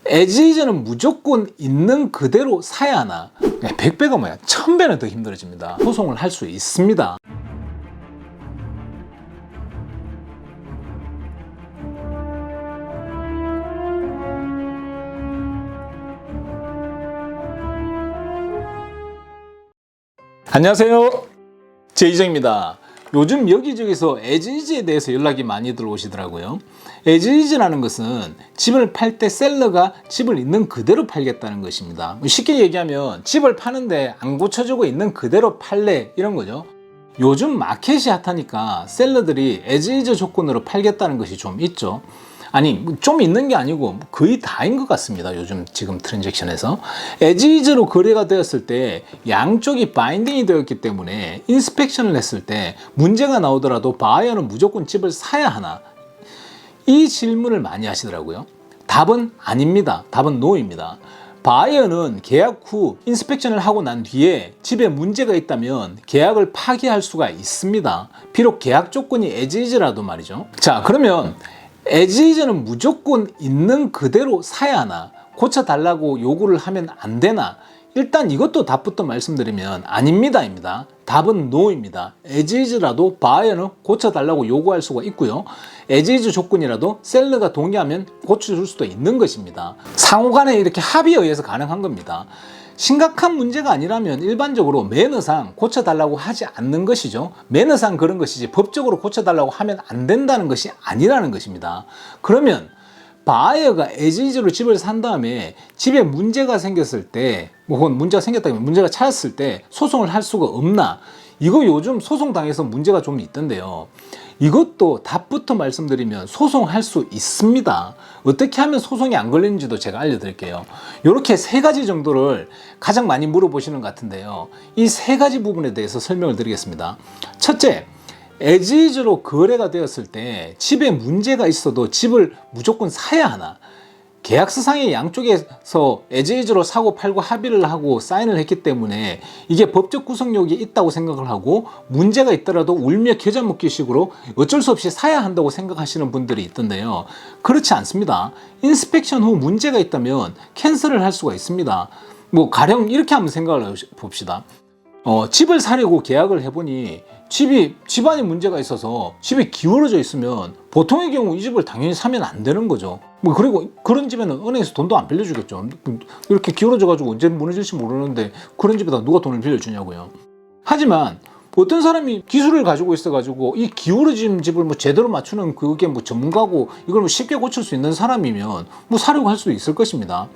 에지이즈는 무조건 있는 그대로 사야 하나? 100배가 뭐야? 1000배는 더 힘들어집니다. 소송을 할 수 있습니다. 안녕하세요, 제이정입니다. 요즘 여기저기서 에지이즈에 대해서 연락이 많이 들어오시더라고요. 에지이즈라는 것은 집을 팔 때 셀러가 집을 있는 그대로 팔겠다는 것입니다. 쉽게 얘기하면 집을 파는데 안 고쳐주고 있는 그대로 팔래, 이런 거죠. 요즘 마켓이 핫하니까 셀러들이 에지이즈 조건으로 팔겠다는 것이 좀 있죠. 아니, 좀 있는 게 아니고 거의 다인 것 같습니다. 요즘 지금 트랜잭션에서 에지이즈로 거래가 되었을 때 양쪽이 바인딩이 되었기 때문에 인스펙션을 했을 때 문제가 나오더라도 바이어는 무조건 집을 사야 하나? 이 질문을 많이 하시더라고요. 답은 아닙니다. 답은 노입니다. 바이어는 계약 후 인스펙션을 하고 난 뒤에 집에 문제가 있다면 계약을 파기할 수가 있습니다. 비록 계약 조건이 에지이즈라도 말이죠. 자, 그러면 에지이즈는 무조건 있는 그대로 사야 하나? 고쳐달라고 요구를 하면 안 되나? 일단 이것도 답부터 말씀드리면 아닙니다입니다. 답은 노입니다. 에지이즈라도 바이어는 고쳐달라고 요구할 수가 있고요. 에지이즈 조건이라도 셀러가 동의하면 고쳐줄 수도 있는 것입니다. 상호간에 이렇게 합의에 의해서 가능한 겁니다. 심각한 문제가 아니라면 일반적으로 매너상 고쳐달라고 하지 않는 것이죠. 매너상 그런 것이지 법적으로 고쳐달라고 하면 안 된다는 것이 아니라는 것입니다. 그러면 바이어가 에지이즈로 집을 산 다음에 집에 문제가 생겼을 때, 혹은 문제가 생겼다면 문제가 찾았을 때 소송을 할 수가 없나? 이거 요즘 소송당해서 문제가 좀 있던데요. 이것도 답부터 말씀드리면 소송할 수 있습니다. 어떻게 하면 소송이 안 걸리는지도 제가 알려드릴게요. 이렇게 세 가지 정도를 가장 많이 물어보시는 것 같은데요. 이 세 가지 부분에 대해서 설명을 드리겠습니다. 첫째, 에지이즈로 거래가 되었을 때 집에 문제가 있어도 집을 무조건 사야 하나? 계약서상의 양쪽에서 에지이즈로 사고 팔고 합의를 하고 사인을 했기 때문에 이게 법적 구속력이 있다고 생각을 하고 문제가 있더라도 울며 겨자 먹기 식으로 어쩔 수 없이 사야 한다고 생각하시는 분들이 있던데요. 그렇지 않습니다. 인스펙션 후 문제가 있다면 캔슬을 할 수가 있습니다. 뭐 가령 이렇게 한번 생각을 봅시다. 집을 사려고 계약을 해보니 집안에 문제가 있어서 집이 기울어져 있으면 보통의 경우 이 집을 당연히 사면 안 되는 거죠. 뭐 그리고 그런 집에는 은행에서 돈도 안 빌려주겠죠. 이렇게 기울어져 가지고 언제 무너질지 모르는데 그런 집에다 누가 돈을 빌려주냐고요. 하지만 어떤 사람이 기술을 가지고 있어 가지고 이 기울어진 집을 뭐 제대로 맞추는 그게 뭐 전문가고 이걸 뭐 쉽게 고칠 수 있는 사람이면 뭐 사려고 할 수도 있을 것입니다.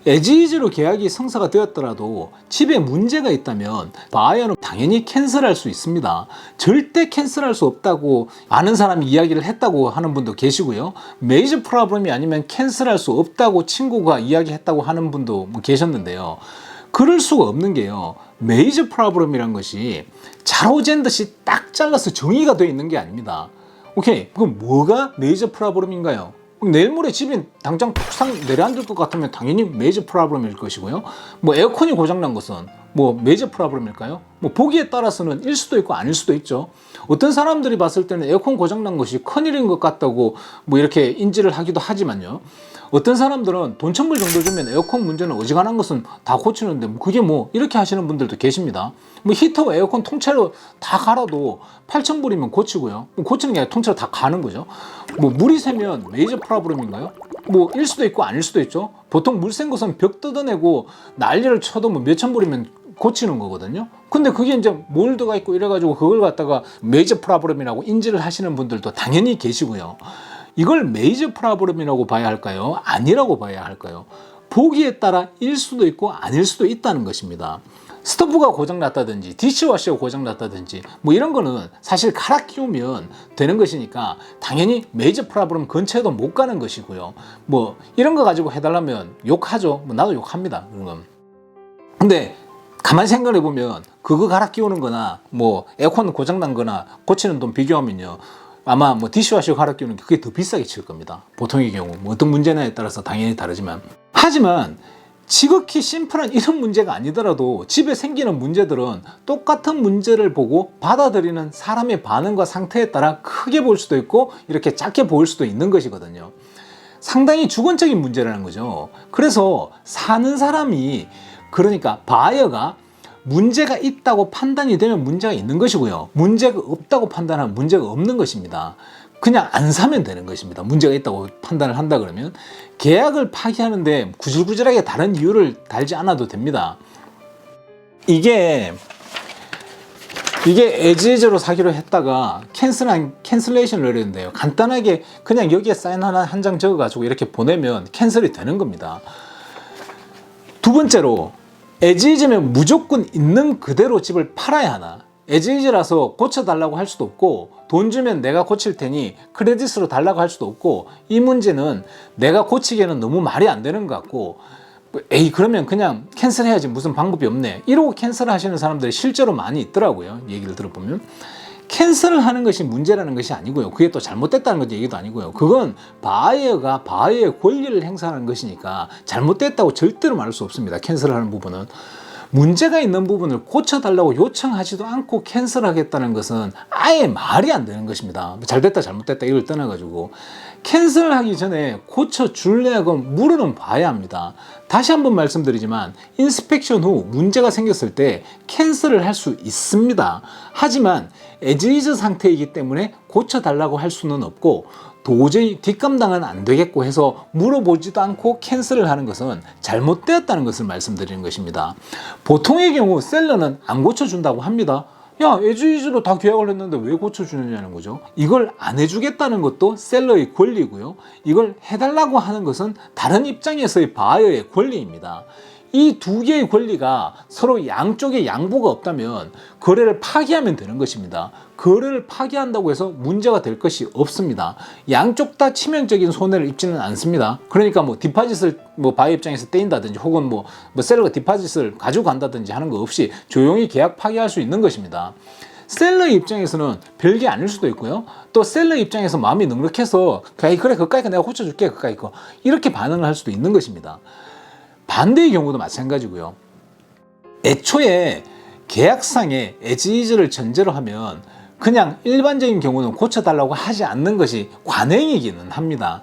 에지이즈로 계약이 성사가 되었더라도 집에 문제가 있다면 바이어는 당연히 캔슬할 수 있습니다. 절대 캔슬할 수 없다고 아는 사람이 이야기를 했다고 하는 분도 계시고요. 메이저 프로블럼이 아니면 캔슬할 수 없다고 친구가 이야기했다고 하는 분도 계셨는데요. 그럴 수가 없는 게요. 메이저 프로블럼이란 것이 자로잰 듯이 딱 잘라서 정의가 되어 있는 게 아닙니다. 오케이, 그럼 뭐가 메이저 프로블럼인가요? 내일 모레 집이 당장 툭상 내려앉을 것 같으면 당연히 메이저 프로블럼일 것이고요. 뭐 에어컨이 고장난 것은 뭐 메이저 프로블럼일까요? 뭐 보기에 따라서는 일 수도 있고 아닐 수도 있죠. 어떤 사람들이 봤을 때는 에어컨 고장난 것이 큰일인 것 같다고 뭐 이렇게 인지를 하기도 하지만요. 어떤 사람들은 돈 1000불 정도 주면 에어컨 문제는 어지간한 것은 다 고치는데 뭐 그게 뭐 이렇게 하시는 분들도 계십니다. 뭐 히터와 에어컨 통째로 다 갈아도 8000불이면 고치고요. 뭐 고치는 게 아니라 통째로 다 가는 거죠. 뭐 물이 새면 메이저 프로블럼인가요? 뭐 일 수도 있고 아닐 수도 있죠. 보통 물 샌 것은 벽 뜯어내고 난리를 쳐도 뭐 몇천 불이면 고치는 거거든요. 근데 그게 이제 몰드가 있고 이래가지고 그걸 갖다가 메이저 프로블럼이라고 인지를 하시는 분들도 당연히 계시고요. 이걸 메이저 프로블럼이라고 봐야 할까요? 아니라고 봐야 할까요? 보기에 따라 일 수도 있고 아닐 수도 있다는 것입니다. 스토브가 고장났다든지 디시워셔가 고장났다든지 뭐 이런 거는 사실 갈아 끼우면 되는 것이니까 당연히 메이저 프로블럼 근처에도 못 가는 것이고요. 뭐 이런 거 가지고 해달라면 욕하죠. 뭐 나도 욕합니다. 그런 건. 근데 가만히 생각해 보면 그거 갈아 끼우는 거나 뭐 에어컨 고장난 거나 고치는 돈 비교하면요. 아마 뭐 디시워셔 갈아 끼우는 게 그게 더 비싸게 칠 겁니다. 보통의 경우 뭐 어떤 문제냐에 따라서 당연히 다르지만 하지만 지극히 심플한 이런 문제가 아니더라도 집에 생기는 문제들은 똑같은 문제를 보고 받아들이는 사람의 반응과 상태에 따라 크게 보일 수도 있고 이렇게 작게 보일 수도 있는 것이거든요. 상당히 주관적인 문제라는 거죠. 그래서 사는 사람이, 그러니까 바이어가 문제가 있다고 판단이 되면 문제가 있는 것이고요. 문제가 없다고 판단하면 문제가 없는 것입니다. 그냥 안 사면 되는 것입니다. 문제가 있다고 판단을 한다 그러면 계약을 파기하는데 구질구질하게 다른 이유를 달지 않아도 됩니다. 이게 에지이즈로 사기로 했다가 캔슬레이션을 내렸는데요. 간단하게 그냥 여기에 사인 하나 한 장 적어가지고 이렇게 보내면 캔슬이 되는 겁니다. 두 번째로, 에지이즈면 무조건 있는 그대로 집을 팔아야 하나? 에지이즈라서 고쳐달라고 할 수도 없고, 돈 주면 내가 고칠 테니 크레딧으로 달라고 할 수도 없고, 이 문제는 내가 고치기에는 너무 말이 안 되는 것 같고, 에이 그러면 그냥 캔슬해야지 무슨 방법이 없네, 이러고 캔슬 하시는 사람들이 실제로 많이 있더라고요. 얘기를 들어보면 캔슬을 하는 것이 문제라는 것이 아니고요, 그게 또 잘못됐다는 것 얘기도 아니고요, 그건 바이어가 바이어의 권리를 행사하는 것이니까 잘못됐다고 절대로 말할 수 없습니다. 캔슬을 하는 부분은 문제가 있는 부분을 고쳐달라고 요청하지도 않고 캔슬하겠다는 것은 아예 말이 안 되는 것입니다. 잘됐다 잘못됐다 이걸 떠나가지고 캔슬하기 전에 고쳐줄래고 물어는 봐야 합니다. 다시 한번 말씀드리지만 인스펙션 후 문제가 생겼을 때 캔슬을 할 수 있습니다. 하지만 에지이즈 상태이기 때문에 고쳐달라고 할 수는 없고, 도저히 뒷감당은 안 되겠고 해서 물어보지도 않고 캔슬을 하는 것은 잘못되었다는 것을 말씀드리는 것입니다. 보통의 경우 셀러는 안 고쳐준다고 합니다. 야, 에지이즈로 다 계약을 했는데 왜 고쳐주느냐는 거죠. 이걸 안 해주겠다는 것도 셀러의 권리고요, 이걸 해달라고 하는 것은 다른 입장에서의 바이어의 권리입니다. 이 두 개의 권리가 서로 양쪽에 양보가 없다면 거래를 파기하면 되는 것입니다. 거래를 파기한다고 해서 문제가 될 것이 없습니다. 양쪽 다 치명적인 손해를 입지는 않습니다. 그러니까 뭐 디파짓을 바이어 입장에서 떼인다든지 혹은 뭐 셀러가 디파짓을 가지고 간다든지 하는 거 없이 조용히 계약 파기할 수 있는 것입니다. 셀러 입장에서는 별게 아닐 수도 있고요, 또 셀러 입장에서 마음이 넉넉해서 그래 그까이 거 내가 고쳐줄게 그까이 거 이렇게 반응을 할 수도 있는 것입니다. 반대의 경우도 마찬가지고요. 애초에 계약상에 에지이즈를 전제로 하면 그냥 일반적인 경우는 고쳐달라고 하지 않는 것이 관행이기는 합니다.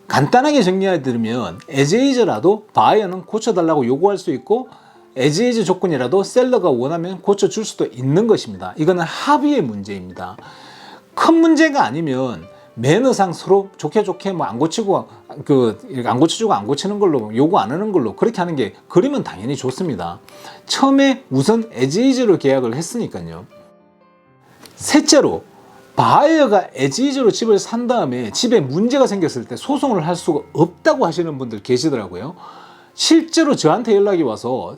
간단하게 정리해드리면 에지이즈라도 바이어는 고쳐달라고 요구할 수 있고, 에지이즈 조건이라도 셀러가 원하면 고쳐줄 수도 있는 것입니다. 이거는 합의의 문제입니다. 큰 문제가 아니면 매너상 서로 좋게 뭐 안 고치고 안 고쳐주고 안 고치는 걸로 요구 안 하는 걸로 그렇게 하는 게 그러면 당연히 좋습니다. 처음에 우선 에지이즈로 계약을 했으니까요. 셋째로, 바이어가 에지이즈로 집을 산 다음에 집에 문제가 생겼을 때 소송을 할 수가 없다고 하시는 분들 계시더라고요. 실제로 저한테 연락이 와서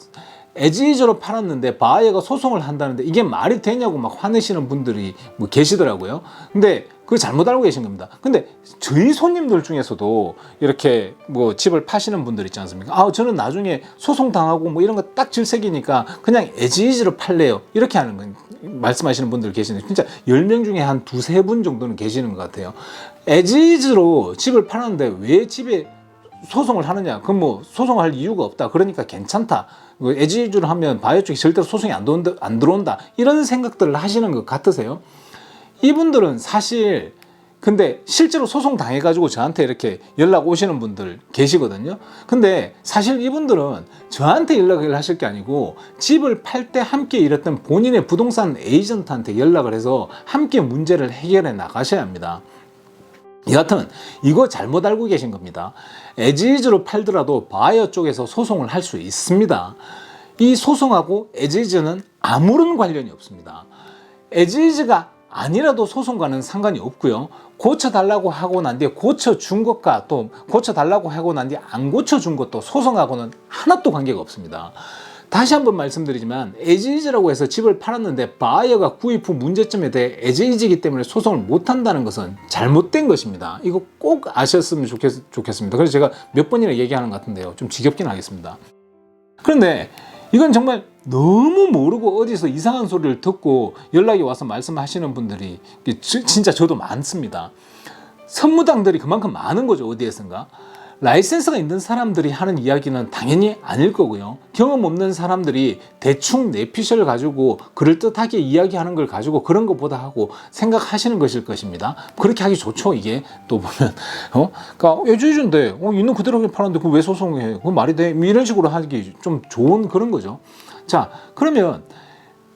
에지이즈로 팔았는데 바이어가 소송을 한다는데 이게 말이 되냐고 막 화내시는 분들이 뭐 계시더라고요. 근데 그거 잘못 알고 계신 겁니다. 근데 저희 손님들 중에서도 이렇게 뭐 집을 파시는 분들 있지 않습니까? 아, 저는 나중에 소송 당하고 뭐 이런 거 딱 질색이니까 그냥 에지이즈로 팔래요, 이렇게 하는 건 말씀하시는 분들 계시는데 진짜 10명 중에 한 두세 분 정도는 계시는 것 같아요. 에지이즈로 집을 팔았는데 왜 집에 소송을 하느냐, 그럼 뭐 소송할 이유가 없다, 그러니까 괜찮다, 에지이즈로 하면 바이어 쪽이 절대로 소송이 안 들어온다 이런 생각들을 하시는 것 같으세요? 이분들은 사실 근데 실제로 소송 당해가지고 저한테 이렇게 연락 오시는 분들 계시거든요. 근데 사실 이분들은 저한테 연락을 하실 게 아니고 집을 팔 때 함께 일했던 본인의 부동산 에이전트한테 연락을 해서 함께 문제를 해결해 나가셔야 합니다. 여하튼 이거 잘못 알고 계신 겁니다. 에지이즈로 팔더라도 바이어 쪽에서 소송을 할 수 있습니다. 이 소송하고 에지이즈는 아무런 관련이 없습니다. 에지이즈가 아니라도 소송과는 상관이 없고요. 고쳐달라고 하고 난 뒤에 고쳐준 것과 또 고쳐달라고 하고 난 뒤에 안 고쳐준 것도 소송하고는 하나도 관계가 없습니다. 다시 한번 말씀드리지만 에지이즈라고 해서 집을 팔았는데 바이어가 구입 후 문제점에 대해 에지이즈이기 때문에 소송을 못한다는 것은 잘못된 것입니다. 이거 꼭 아셨으면 좋겠습니다. 그래서 제가 몇 번이나 얘기하는 것 같은데요, 좀 지겹긴 하겠습니다. 그런데 이건 정말 너무 모르고 어디서 이상한 소리를 듣고 연락이 와서 말씀하시는 분들이 진짜 저도 많습니다. 선무당들이 그만큼 많은 거죠, 어디에선가. 라이센스가 있는 사람들이 하는 이야기는 당연히 아닐 거고요. 경험 없는 사람들이 대충 내피셜 가지고 그럴듯하게 이야기하는 걸 가지고 그런 것보다 하고 생각하시는 것일 것입니다. 그렇게 하기 좋죠. 이게 또 보면 그러니까 애지이지인데 있는 그대로 파는데 그 왜 소송해? 그 말이 돼? 이런 식으로 하기 좀 좋은 그런 거죠. 자, 그러면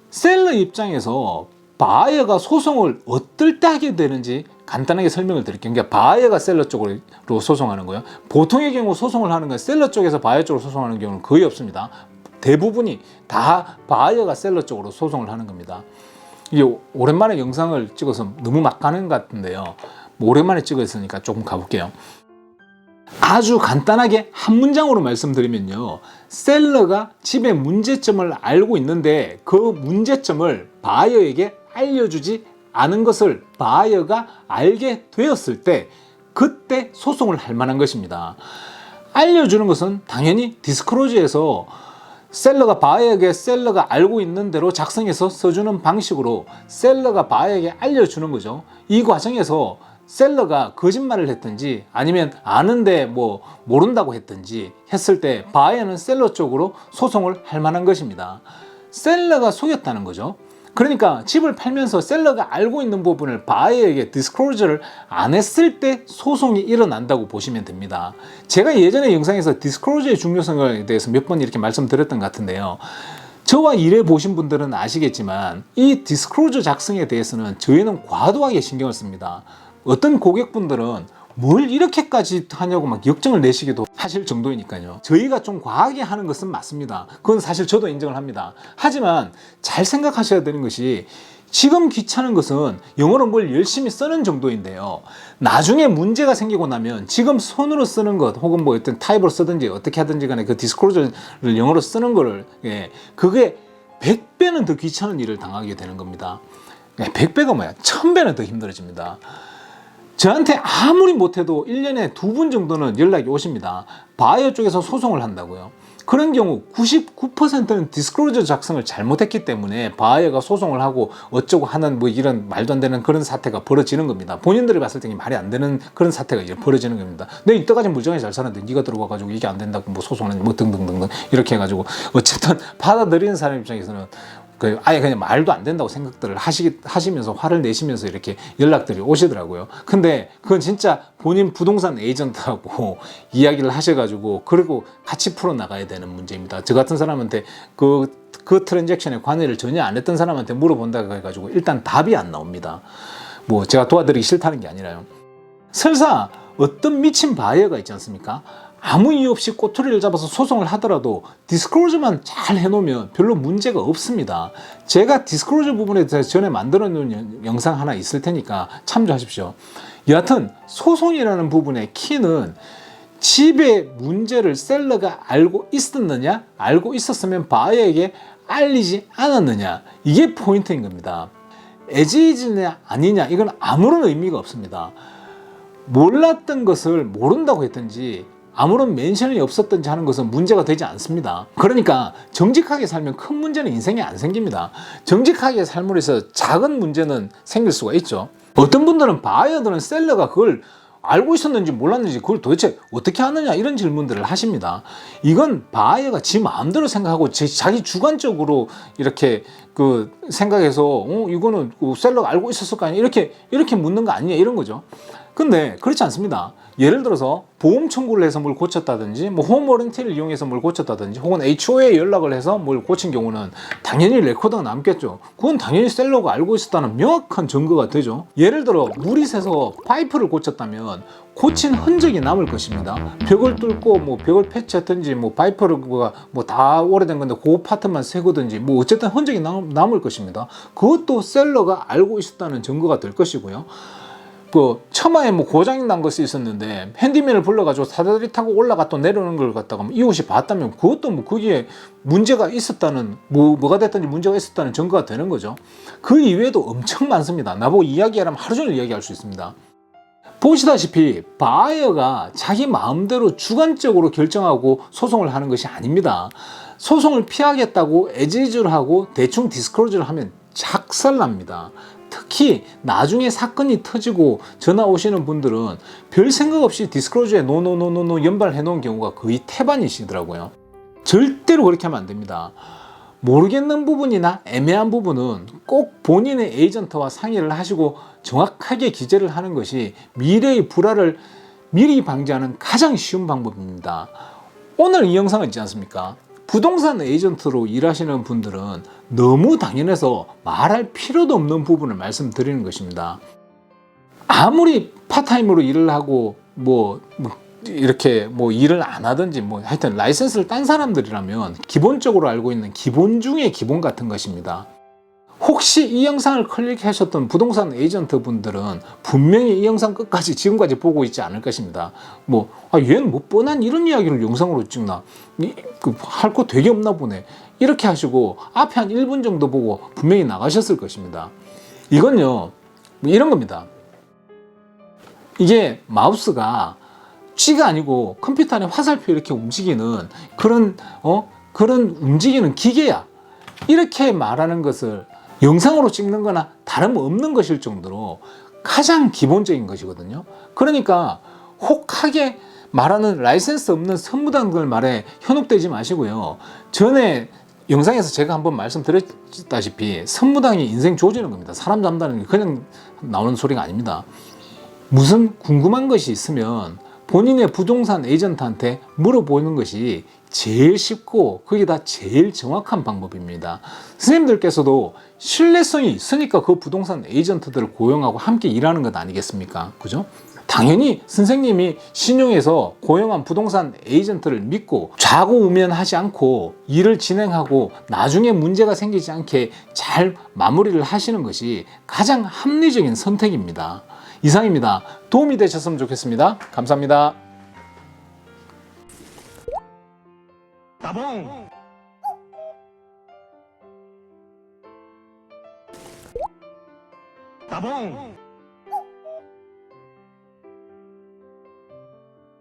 셀러 입장에서 바이어가 소송을 어떨 때 하게 되는지 간단하게 설명을 드릴게요. 그러니까 바이어가 셀러 쪽으로 소송하는 거예요. 보통의 경우 소송을 하는 건 셀러 쪽에서 바이어 쪽으로 소송하는 경우는 거의 없습니다. 대부분이 다 바이어가 셀러 쪽으로 소송을 하는 겁니다. 이게 오랜만에 영상을 찍어서 너무 막 가는 것 같은데요. 오랜만에 찍었으니까 조금 가볼게요. 아주 간단하게 한 문장으로 말씀드리면요, 셀러가 집의 문제점을 알고 있는데 그 문제점을 바이어에게 알려주지 않은 것을 바이어가 알게 되었을 때 그때 소송을 할 만한 것입니다. 알려주는 것은 당연히 디스크로즈에서 셀러가 바이어에게 셀러가 알고 있는 대로 작성해서 써주는 방식으로 셀러가 바이어에게 알려주는 거죠. 이 과정에서 셀러가 거짓말을 했든지 아니면 아는데 뭐 모른다고 했든지 했을 때 바이어는 셀러 쪽으로 소송을 할 만한 것입니다. 셀러가 속였다는 거죠. 그러니까 집을 팔면서 셀러가 알고 있는 부분을 바이어에게 디스크로저를 안 했을 때 소송이 일어난다고 보시면 됩니다. 제가 예전에 영상에서 디스크로저의 중요성에 대해서 몇 번 이렇게 말씀드렸던 것 같은데요. 저와 일해 보신 분들은 아시겠지만 이 디스크로저 작성에 대해서는 저희는 과도하게 신경을 씁니다. 어떤 고객분들은 뭘 이렇게까지 하냐고 막 역정을 내시기도 하실 정도이니까요. 저희가 좀 과하게 하는 것은 맞습니다. 그건 사실 저도 인정을 합니다. 하지만 잘 생각하셔야 되는 것이 지금 귀찮은 것은 영어로 뭘 열심히 쓰는 정도인데요. 나중에 문제가 생기고 나면 지금 손으로 쓰는 것 혹은 뭐 어떤 타입으로 쓰든지 어떻게 하든지 간에 그 디스크로저를 영어로 쓰는 거를 그게 100배는 더 귀찮은 일을 당하게 되는 겁니다. 100배가 뭐야? 1000배는 더 힘들어집니다. 저한테 아무리 못해도 1년에 2분 정도는 연락이 오십니다. 바이어 쪽에서 소송을 한다고요. 그런 경우 99%는 디스크로저 작성을 잘못했기 때문에 바이어가 소송을 하고 어쩌고 하는 뭐 이런 말도 안 되는 그런 사태가 벌어지는 겁니다. 본인들이 봤을 때 말이 안 되는 그런 사태가 이제 벌어지는 겁니다. 내 이때까지 물정하게 잘 살았는데 네가 들어와가지고 이게 안 된다고 뭐 소송하는 뭐 등등등등 이렇게 해가지고 어쨌든 받아들이는 사람 입장에서는 아예 그냥 말도 안 된다고 생각들을 하시면서 화를 내시면서 이렇게 연락들이 오시더라고요. 근데 그건 진짜 본인 부동산 에이전트하고 이야기를 하셔가지고 그리고 같이 풀어나가야 되는 문제입니다. 저 같은 사람한테 그 트랜잭션에 관여를 전혀 안 했던 사람한테 물어본다고 해가지고 일단 답이 안 나옵니다. 뭐 제가 도와드리기 싫다는 게 아니라요. 설사 어떤 미친 바이어가 있지 않습니까? 아무 이유 없이 꼬투리를 잡아서 소송을 하더라도 디스크로저만 잘 해놓으면 별로 문제가 없습니다. 제가 디스크로저 부분에 대해서 전에 만들어 놓은 영상 하나 있을 테니까 참조하십시오. 여하튼 소송이라는 부분의 키는 집의 문제를 셀러가 알고 있었느냐, 알고 있었으면 바이어에게 알리지 않았느냐, 이게 포인트인 겁니다. 에지이즈냐 아니냐 이건 아무런 의미가 없습니다. 몰랐던 것을 모른다고 했든지 아무런 멘션이 없었든지 하는 것은 문제가 되지 않습니다. 그러니까 정직하게 살면 큰 문제는 인생에 안 생깁니다. 정직하게 삶으로 해서 작은 문제는 생길 수가 있죠. 어떤 분들은 바이어들은 셀러가 그걸 알고 있었는지 몰랐는지 그걸 도대체 어떻게 아느냐 이런 질문들을 하십니다. 이건 바이어가 지 마음대로 생각하고 자기 주관적으로 이렇게 그 생각해서 이거는 셀러가 알고 있었을 거 아니야 이렇게 묻는 거 아니냐 이런 거죠. 근데 그렇지 않습니다. 예를 들어서 보험 청구를 해서 뭘 고쳤다든지 뭐 홈 워런티를 이용해서 뭘 고쳤다든지 혹은 HOA에 연락을 해서 뭘 고친 경우는 당연히 레코드가 남겠죠. 그건 당연히 셀러가 알고 있었다는 명확한 증거가 되죠. 예를 들어 물이 새서 파이프를 고쳤다면 고친 흔적이 남을 것입니다. 벽을 뚫고 뭐 벽을 패치했든지 뭐 파이프를 뭐 다 오래된 건데 그 파트만 새거든지 뭐 어쨌든 흔적이 남을 것입니다. 그것도 셀러가 알고 있었다는 증거가 될 것이고요. 그 처마에 뭐 고장이 난 것이 있었는데 핸디맨을 불러가지고 사다리 타고 올라가 또 내려오는 걸 갖다가 이웃이 봤다면 그것도 뭐 거기에 문제가 있었다는 뭐가 됐든지 문제가 있었다는 증거가 되는 거죠. 그 이외에도 엄청 많습니다. 나보고 이야기하라면 하루 종일 이야기할 수 있습니다. 보시다시피 바이어가 자기 마음대로 주관적으로 결정하고 소송을 하는 것이 아닙니다. 소송을 피하겠다고 에지즈를 하고 대충 디스크로즈를 하면 작살납니다. 특히 나중에 사건이 터지고 전화 오시는 분들은 별 생각 없이 디스클로저에 노노노노노 연발해 놓은 경우가 거의 태반이시더라고요. 절대로 그렇게 하면 안 됩니다. 모르겠는 부분이나 애매한 부분은 꼭 본인의 에이전트와 상의를 하시고 정확하게 기재를 하는 것이 미래의 불화를 미리 방지하는 가장 쉬운 방법입니다. 오늘 이 영상은 있지 않습니까? 부동산 에이전트로 일하시는 분들은 너무 당연해서 말할 필요도 없는 부분을 말씀드리는 것입니다. 아무리 파타임으로 일을 하고 이렇게 일을 안 하든지 하여튼 라이센스를 딴 사람들이라면 기본적으로 알고 있는 기본 중에 기본 같은 것입니다. 혹시 이 영상을 클릭하셨던 부동산 에이전트 분들은 분명히 이 영상 끝까지 지금까지 보고 있지 않을 것입니다. 얘는 뻔한 이런 이야기를 영상으로 찍나? 할 거 되게 없나 보네. 이렇게 하시고 앞에 한 1분 정도 보고 분명히 나가셨을 것입니다. 이건요, 이런 겁니다. 이게 마우스가 쥐가 아니고 컴퓨터 안에 화살표 이렇게 움직이는 그런 움직이는 기계야. 이렇게 말하는 것을 영상으로 찍는 거나 다름없는 것일 정도로 가장 기본적인 것이거든요. 그러니까 혹하게 말하는 라이센스 없는 선무당들 말에 현혹되지 마시고요. 전에 영상에서 제가 한번 말씀드렸다시피 선무당이 인생 조지는 겁니다. 사람 잡는다는 게 그냥 나오는 소리가 아닙니다. 무슨 궁금한 것이 있으면 본인의 부동산 에이전트한테 물어보는 것이 제일 쉽고 거기다 제일 정확한 방법입니다. 선생님들께서도 신뢰성이 있으니까 그 부동산 에이전트들을 고용하고 함께 일하는 것 아니겠습니까? 그죠? 당연히 선생님이 신용해서 고용한 부동산 에이전트를 믿고 좌고우면하지 않고 일을 진행하고 나중에 문제가 생기지 않게 잘 마무리를 하시는 것이 가장 합리적인 선택입니다. 이상입니다. 도움이 되셨으면 좋겠습니다. 감사합니다. 따봉! 따봉!